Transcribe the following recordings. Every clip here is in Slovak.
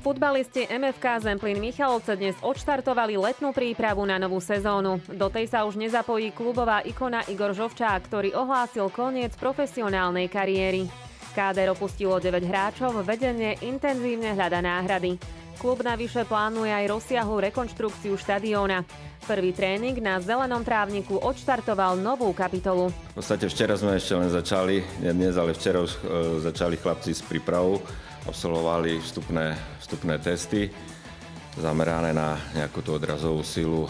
Futbalisti MFK Zemplín Michalovce dnes odštartovali letnú prípravu na novú sezónu. Do tej sa už nezapojí klubová ikona Igor Žovčák, ktorý ohlásil koniec profesionálnej kariéry. Káder opustilo 9 hráčov, vedenie intenzívne hľadá náhrady. Klub navyše plánuje aj rozsiahlu rekonštrukciu štadióna. Prvý tréning na zelenom trávniku odštartoval novú kapitolu. V podstate včera sme ešte len začali, nie dnes, ale včera už začali chlapci s prípravou. Absolvovali vstupné testy zamerané na nejakú tú odrazovú silu.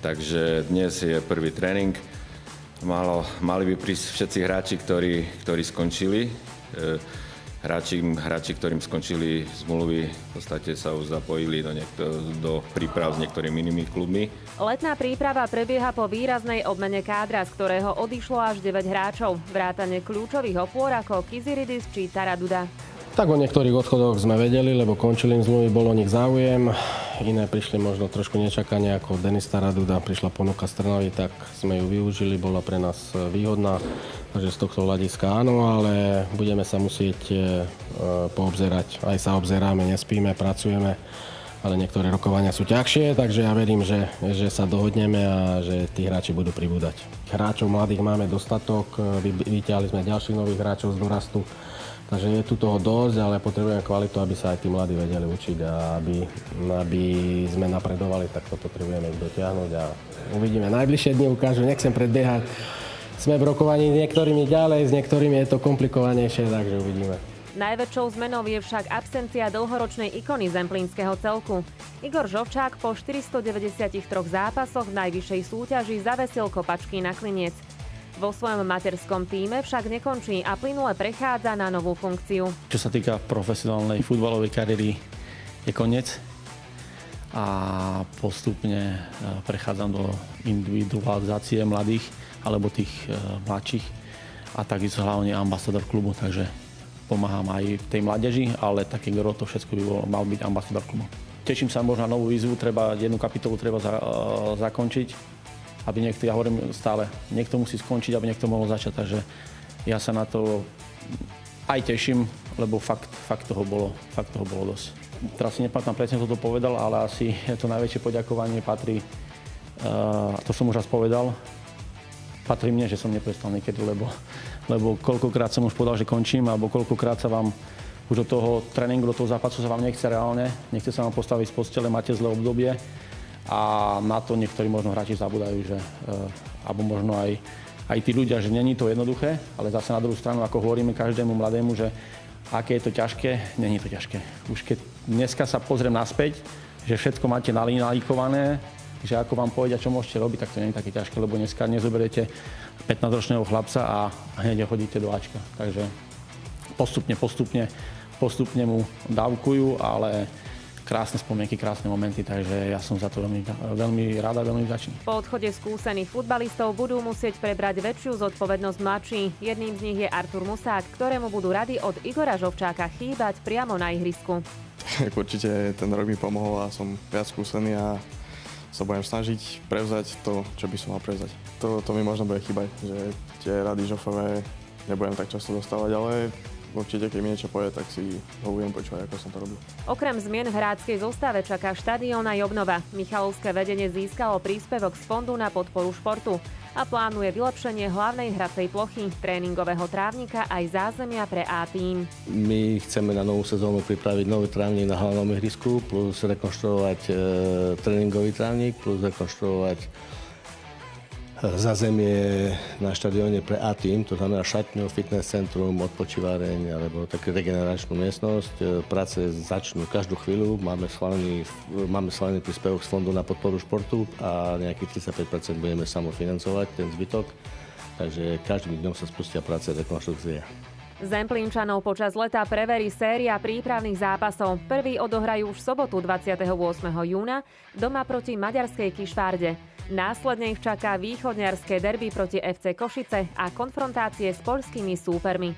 Takže dnes je prvý tréning. Mali by prísť všetci hráči, ktorí skončili. Hráči, ktorým skončili zmluvy, v podstate sa už zapojili do príprav s niektorými inými klubmi. Letná príprava prebieha po výraznej obmene kádra, z ktorého odišlo až 9 hráčov, vrátane kľúčových opôr ako Kyziridis či Taraduda. Tak o niektorých odchodoch sme vedeli, lebo končili im zmluvy, bol o nich záujem. Iné prišli možno trošku nečakane, ako Denis Taraduda, prišla ponuka z Trnavy, tak sme ju využili, bola pre nás výhodná. Takže z tohto hľadiska áno, ale budeme sa musieť poobzerať. Aj sa obzeráme, nespíme, pracujeme, ale niektoré rokovania sú ťažšie, takže ja verím, že sa dohodneme a že tí hráči budú pribúdať. Hráčov mladých máme dostatok, vyťahli sme ďalších nových hráčov z dorastu. Takže je tu toho dosť, ale potrebujeme kvalitu, aby sa aj tí mladí vedeli učiť a aby sme napredovali, tak to potrebujeme ich dotiahnuť a uvidíme. Najbližšie dni ukážu, nechcem predbiehať. Sme v rokovaní s niektorými ďalej, s niektorými je to komplikovanejšie, takže uvidíme. Najväčšou zmenou je však absencia dlhoročnej ikony zemplínskeho celku. Igor Žovčák po 493 zápasoch v najvyššej súťaži zavesil kopačky na kliniec. Vo svojom materskom tíme však nekončí a plynule prechádza na novú funkciu. Čo sa týka profesionálnej futbalovej kariéry, je koniec a postupne prechádzam do individualizácie mladých alebo tých mladších a takisto hlavne ambasador klubu, takže pomáham aj tej mládeži, ale taký gro to všetko by mal byť ambasador klubu. Teším sa možno na novú výzvu, jednu kapitolu treba zakončiť. Aby niekto, ja hovorím stále, niekto musí skončiť, aby niekto mohol začať. Takže ja sa na to aj teším, lebo fakt toho bolo dosť. Teraz si nepamätám presne, kto to povedal, ale asi to najväčšie poďakovanie patrí, to som už raz povedal, patrí mne, že som neprestal niekedy, lebo koľkokrát som už povedal, že končím, alebo koľkokrát sa vám už do toho tréningu, do toho zápasu sa vám nechce reálne, nechce sa vám postaviť z postele, máte zlé obdobie. A na to niektorí možno hráči zabúdajú, že, alebo možno aj tí ľudia, že není to jednoduché, ale zase na druhú stranu, ako hovoríme každému mladému, že aké je to ťažké, není to ťažké. Už keď dneska sa pozriem naspäť, že všetko máte nalíkované, že ako vám povedia, čo môžete robiť, tak to nie je také ťažké, lebo dneska nezoberiete 15-ročného chlapca a hneď hodíte do Ačka. Takže postupne mu dávkujú, ale krásne spomienky, krásne momenty, takže ja som za to veľmi rád a veľmi vďačný. Po odchode skúsených futbalistov budú musieť prebrať väčšiu zodpovednosť mladší. Jedným z nich je Artur Musák, ktorému budú rady od Igora Žovčáka chýbať priamo na ihrisku. Určite ten rok mi pomohol a som viac skúsený a sa budem snažiť prevzať to, čo by som mal prevzať. To mi možno bude chýbať, že tie rady Žofové nebudem tak často dostávať, ale určite, keď mi niečo povie, tak si ho budem počúvať, ako som to robil. Okrem zmien v hráckej zostave čaká štadión aj obnova. Michalovské vedenie získalo príspevok z fondu na podporu športu a plánuje vylepšenie hlavnej hracej plochy, tréningového trávnika aj zázemia pre A-tím. My chceme na novú sezónu pripraviť nový trávnik na hlavnom ihrisku, plus rekonštruovať tréningový trávnik, plus rekonštruovať zázemie na štadióne pre A-tím, to znamená šatňu, fitness centrum, odpočívareň alebo takú regeneračnú miestnosť. Práce začnú každú chvíľu, máme schválený príspevok z fondu na podporu športu a nejakých 35% budeme samofinancovať, ten zbytok. Takže každým dňom sa spustia práce rekonštrukcie. Zemplínčanov počas leta preverí séria prípravných zápasov. Prvý odohrajú už v sobotu 28. júna doma proti maďarskej Kišvárde. Následne ich čaká východňarské derby proti FC Košice a konfrontácie s poľskými súpermi.